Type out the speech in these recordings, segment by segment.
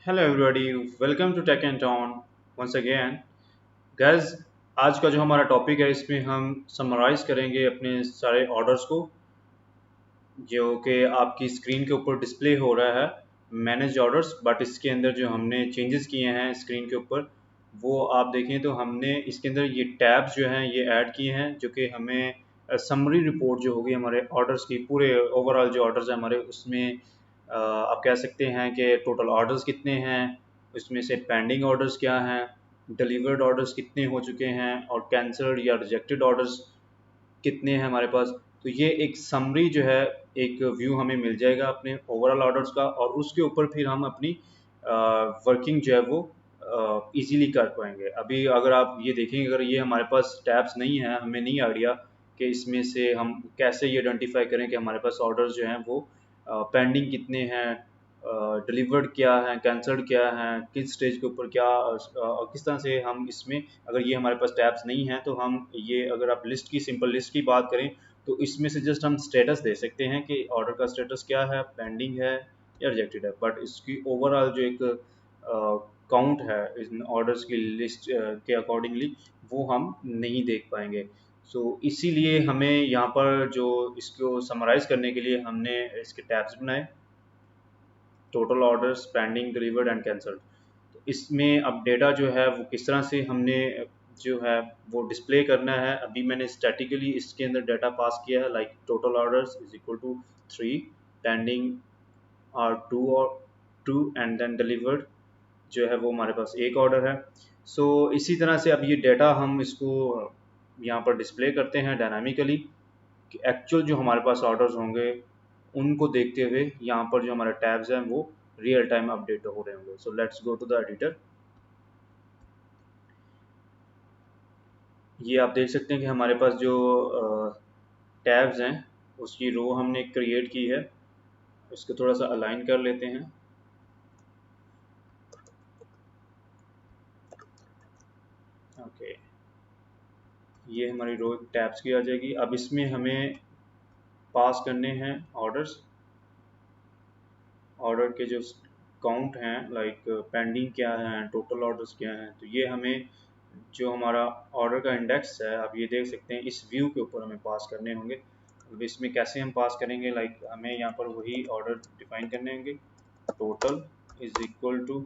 Hello everybody, welcome to tech and tone once again. Guys, आज का जो हमारा टॉपिक है इसमें हम समराइज़ करेंगे अपने सारे ऑर्डर्स को जो कि आपकी स्क्रीन के ऊपर डिस्प्ले हो रहा है। मैनेज ऑर्डर्स, बट इसके अंदर जो हमने चेंजेस किए हैं स्क्रीन के ऊपर वो आप देखें तो हमने इसके अंदर ये टैब्स जो हैं ये ऐड किए हैं जो कि हमें समरी रिपोर्ट जो होगी हमारे ऑर्डर्स की, पूरे ओवरऑल जो ऑर्डर्स हैं हमारे उसमें आप कह सकते हैं कि टोटल ऑर्डर्स कितने हैं, उसमें से पेंडिंग ऑर्डर्स क्या हैं, डिलीवर्ड ऑर्डर्स कितने हो चुके हैं और कैंसल्ड या रिजेक्टेड ऑर्डर्स कितने हैं हमारे पास। तो ये एक समरी जो है, एक व्यू हमें मिल जाएगा अपने ओवरऑल ऑर्डर्स का, और उसके ऊपर फिर हम अपनी वर्किंग जो है वो इजीली कर पाएंगे। अभी अगर आप ये देखेंगे, अगर ये हमारे पास टैब्स नहीं है, हमें नहीं आइडिया कि इसमें से हम कैसे ये आइडेंटिफाई करें कि हमारे पास ऑर्डर्स जो हैं वो पेंडिंग कितने हैं, डिलीवर्ड क्या है, कैंसल्ड क्या है, किस स्टेज के ऊपर क्या, किस तरह से हम इसमें, अगर ये हमारे पास टैब्स नहीं हैं तो हम ये, अगर आप लिस्ट की, सिंपल लिस्ट की बात करें तो इसमें से जस्ट हम स्टेटस दे सकते हैं कि ऑर्डर का स्टेटस क्या है, पेंडिंग है या रिजेक्टेड है। बट इसकी ओवरऑल जो एक काउंट है इन ऑर्डर्स की लिस्ट के अकॉर्डिंगली वो हम नहीं देख पाएंगे। सो इसीलिए हमें यहाँ पर जो इसको समराइज़ करने के लिए हमने इसके टैब्स बनाए, total orders, pending, delivered and cancelled. तो इसमें अब डेटा जो है वो किस तरह से हमने जो है वो डिस्प्ले करना है, अभी मैंने स्टैटिकली इसके अंदर डाटा पास किया है, like total orders is equal to 3, pending और 2 एंड देन डिलीवर्ड जो है वो हमारे पास एक ऑर्डर है। सो इसी तरह से अब ये डेटा हम इसको यहाँ पर डिस्प्ले करते हैं डायनामिकली कि एक्चुअल जो हमारे पास ऑर्डर्स होंगे उनको देखते हुए यहाँ पर जो हमारे टैब्स हैं वो रियल टाइम अपडेट हो रहे होंगे। So let's go to the editor. ये आप देख सकते हैं कि हमारे पास जो टैब्स हैं उसकी रो हमने क्रिएट की है। इसको थोड़ा सा अलाइन कर लेते हैं। ओके, ये हमारी रो टैब्स की आ जाएगी। अब इसमें हमें पास करने हैं ऑर्डर्स, ऑर्डर के जो काउंट हैं, लाइक पेंडिंग क्या है, टोटल ऑर्डर्स क्या हैं। तो ये हमें जो हमारा ऑर्डर का इंडेक्स है, आप ये देख सकते हैं इस व्यू के ऊपर हमें पास करने होंगे। अब इसमें कैसे हम पास करेंगे, लाइक हमें यहाँ पर वही ऑर्डर डिफाइन करने होंगे। Total is equal to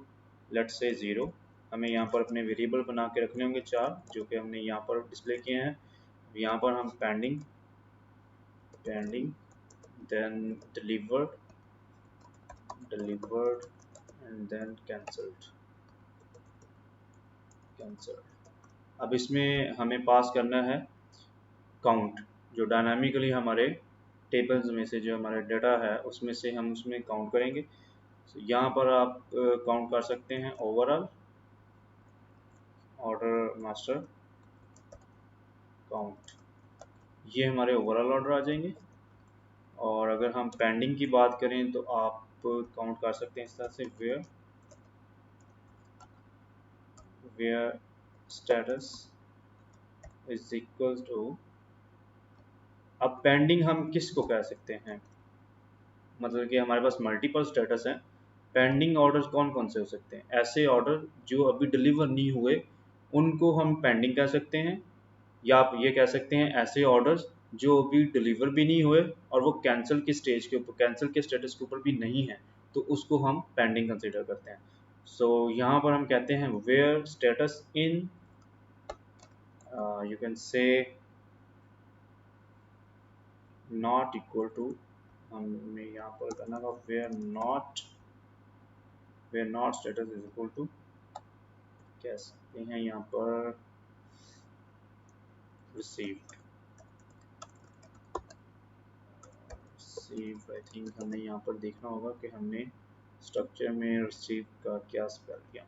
let's say 0। हमें यहाँ पर अपने वेरिएबल बना के रखने होंगे चार, जो कि हमने यहाँ पर डिस्प्ले किए हैं। यहाँ पर हम pending, pending, then delivered, delivered and then cancelled, cancelled. अब इसमें हमें पास करना है काउंट, जो डायनामिकली हमारे टेबल्स में से जो हमारा डाटा है उसमें से हम उसमें काउंट करेंगे। तो यहाँ पर आप काउंट कर सकते हैं ओवरऑल ऑर्डर मास्टर काउंट, ये हमारे ओवरऑल ऑर्डर आ जाएंगे। और अगर हम पेंडिंग की बात करें तो आप काउंट कर सकते हैं इस तरह से, where status is equal to. अब पेंडिंग हम किसको कह सकते हैं, मतलब कि हमारे पास मल्टीपल स्टेटस हैं। पेंडिंग ऑर्डर्स कौन कौन से हो सकते हैं, ऐसे ऑर्डर जो अभी डिलीवर नहीं हुए उनको हम पेंडिंग कह सकते हैं, या आप ये कह सकते हैं ऐसे ऑर्डर्स जो अभी डिलीवर भी नहीं हुए और वो कैंसिल के स्टेज के ऊपर, कैंसिल के स्टेटस के ऊपर भी नहीं है, तो उसको हम पेंडिंग कंसीडर करते हैं। सो यहाँ पर हम कहते हैं where status in, you can say not equal to, हमें यहाँ पर करना होगा where not status is equal to, कह सकते हैं यहाँ पर रिसीव्ड। रिसीव, आई थिंक हमें यहाँ पर देखना होगा कि हमने स्ट्रक्चर में रिसीव का क्या स्पेल किया।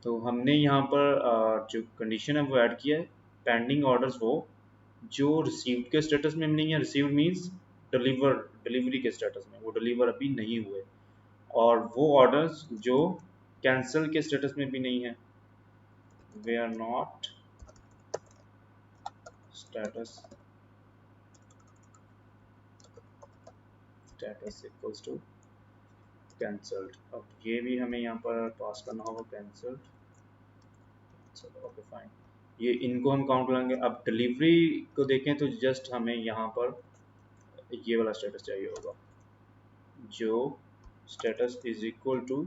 तो हमने यहाँ पर जो कंडीशन है वो ऐड किया है, पेंडिंग ऑर्डर्स वो जो रिसीव्ड के स्टेटस में नहीं है, रिसीव्ड मींस डिलीवर, डिलीवरी के स्टेटस में, वो डिलीवर अभी नहीं हुए, और वो ऑर्डर्स जो कैंसिल के स्टेटस में भी नहीं है, we are not status status equals to cancelled. अब ये भी हमें यहाँ पर पास करना होगा कैंसल्ड। चलो ओके फाइन, ये इनको हम काउंट करेंगे। अब डिलीवरी को देखें तो जस्ट हमें यहाँ पर ये वाला स्टेटस चाहिए होगा जो status is equal to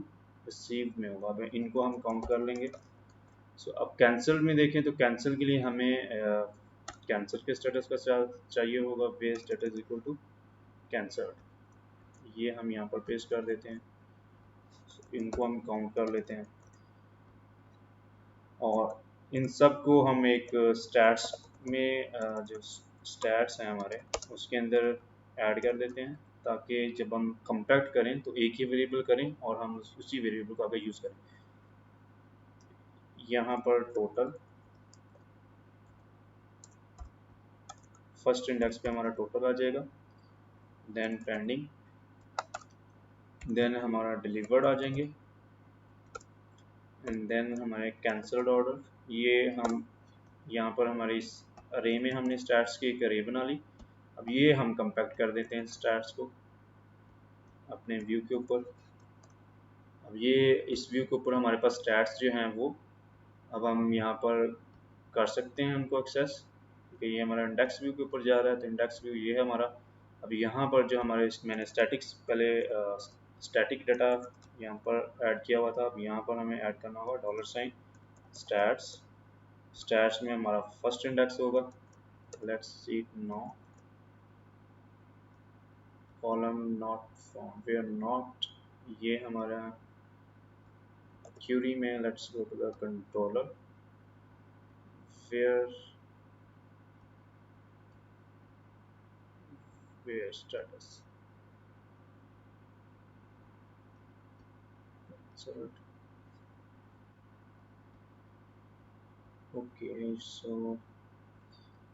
receive में होगा। अब इनको हम काउंट कर लेंगे। सो अब कैंसिल में देखें तो कैंसिल के लिए हमें कैंसिल के स्टेटस का चाहिए होगा वे स्टेटस इक्वल टू कैंसल्ड। ये हम यहाँ पर पेस्ट कर देते हैं। इनको हम काउंट कर लेते हैं और इन सब को हम एक स्टैट्स में जो स्टैट्स हैं हमारे उसके अंदर ऐड कर देते हैं, ताकि जब हम कंपैक्ट करें तो एक ही वेरिएबल करें और हम उसी वेरिएबल को आगे यूज़ करें। यहाँ पर टोटल फर्स्ट इंडेक्स पे हमारा टोटल आ जाएगा, देन पेंडिंग, देन हमारा डिलीवर्ड आ जाएंगे, एंड देन हमारे कैंसल्ड ऑर्डर। ये हम यहाँ पर हमारे इस अरे में हमने स्टैट्स की एक अरे बना ली। अब ये हम कंपैक्ट कर देते हैं स्टैट्स को अपने व्यू के ऊपर। अब ये इस व्यू के ऊपर हमारे पास स्टैट्स जो हैं वो अब हम यहाँ पर कर सकते हैं उनको एक्सेस, क्योंकि ये हमारा इंडेक्स व्यू के ऊपर जा रहा है। तो इंडेक्स व्यू ये है हमारा। अब यहाँ पर जो हमारे मैंने स्टैटिक्स पहले स्टैटिक डाटा यहाँ पर ऐड किया हुआ था, अब यहाँ पर हमें ऐड करना होगा $, स्टैट्स। स्टैट्स में हमारा फर्स्ट इंडेक्स होगा, let's see now, column not found, where not, ये हमारा क्यूरी में let's go to the controller, where status insert। Okay so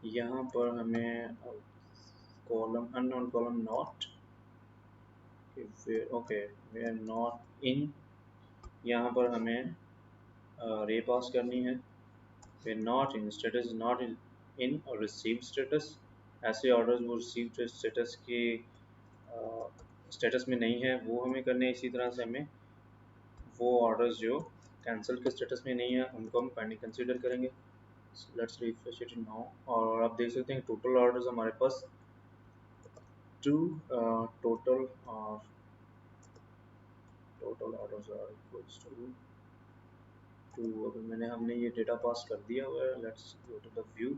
यहाँ पर हमें column unknown column not, okay where not in, यहाँ पर हमें रे पास करनी है। Where not in status not in और रिसीव स्टेटस, ऐसे ऑर्डर्स वो रिसीव स्टेटस के स्टेटस में नहीं है वो हमें करने हैं। इसी तरह से हमें वो ऑर्डर्स जो कैंसिल के स्टेटस में नहीं है उनको हम पेंडिंग कंसीडर करेंगे। लेट्स रिफ्रेश इट नाउ, और आप देख सकते हैं टोटल ऑर्डर्स हमारे पास total orders are equals to अगर हमने ये डेटा पास कर दिया हुआ है। Let's go to the view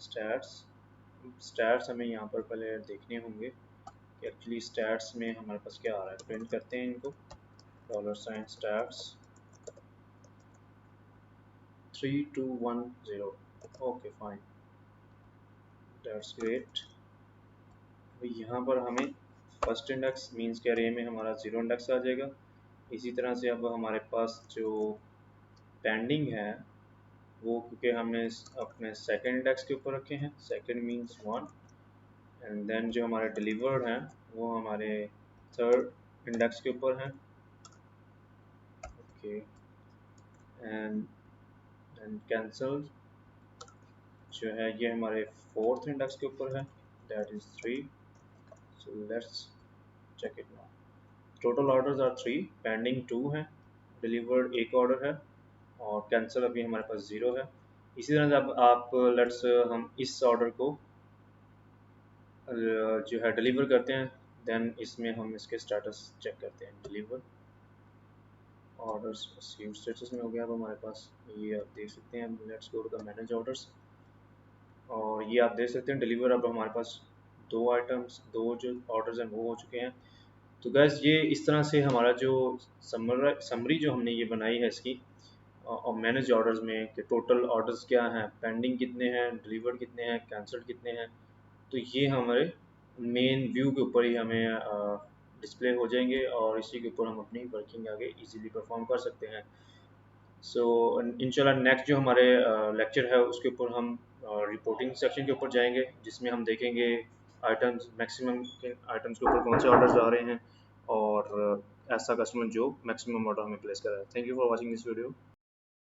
stats हमें यहाँ पर पहले देखने होंगे कि एक्चुअली स्टैट्स में हमारे पास क्या आ रहा है। प्रिंट करते हैं इनको, $stats 3210, okay fine, that's great. यहाँ पर हमें फर्स्ट इंडेक्स मीन्स के अरे में हमारा 0 इंडेक्स आ जाएगा। इसी तरह से अब हमारे पास जो पेंडिंग है वो क्योंकि हमने अपने सेकंड इंडेक्स के ऊपर रखे हैं, सेकंड मीन्स 1, एंड देन जो हमारे डिलीवर्ड हैं वो हमारे थर्ड इंडेक्स के ऊपर हैं, ओके, एंड कैंसल जो है ये हमारे फोर्थ इंडेक्स के ऊपर है, that is 3। So let's check it now, total orders are 3, pending 2 है, डिलीवर्ड एक ऑर्डर है और कैंसिल अभी हमारे पास 0 है। इसी तरह से अब आप लेट्स हम इस ऑर्डर को जो है डिलीवर करते हैं, देन इसमें हम इसके स्टेटस चेक करते हैं। डिलीवर ऑर्डर्स रिसीव स्टेटस में हो गया अब हमारे पास, ये आप देख सकते हैं। Let's go to the manage orders, और ये आप देख सकते हैं डिलीवर अब हमारे पास दो जो ऑर्डर्स हैं वो हो चुके हैं। तो गैस ये इस तरह से हमारा जो समरी जो हमने ये बनाई है इसकी और मैनेज ऑर्डर्स में कि टोटल ऑर्डर्स क्या हैं, पेंडिंग कितने हैं, डिलीवर्ड कितने हैं, कैंसल्ड कितने हैं, तो ये हमारे मेन व्यू के ऊपर ही हमें डिस्प्ले हो जाएंगे और इसी के ऊपर हम अपनी वर्किंग आगे इजीली परफॉर्म कर सकते हैं। सो इंशाल्लाह नेक्स्ट जो हमारे लेक्चर है उसके ऊपर हम रिपोर्टिंग सेक्शन के ऊपर जाएंगे, जिसमें हम देखेंगे आइटम्स मैक्सिमम के आइटम्स के ऊपर कौन से ऑर्डर्स आ रहे हैं और ऐसा कस्टमर जो मैक्सिमम ऑर्डर हमें प्लेस कर रहा है। Thank you for watching this video.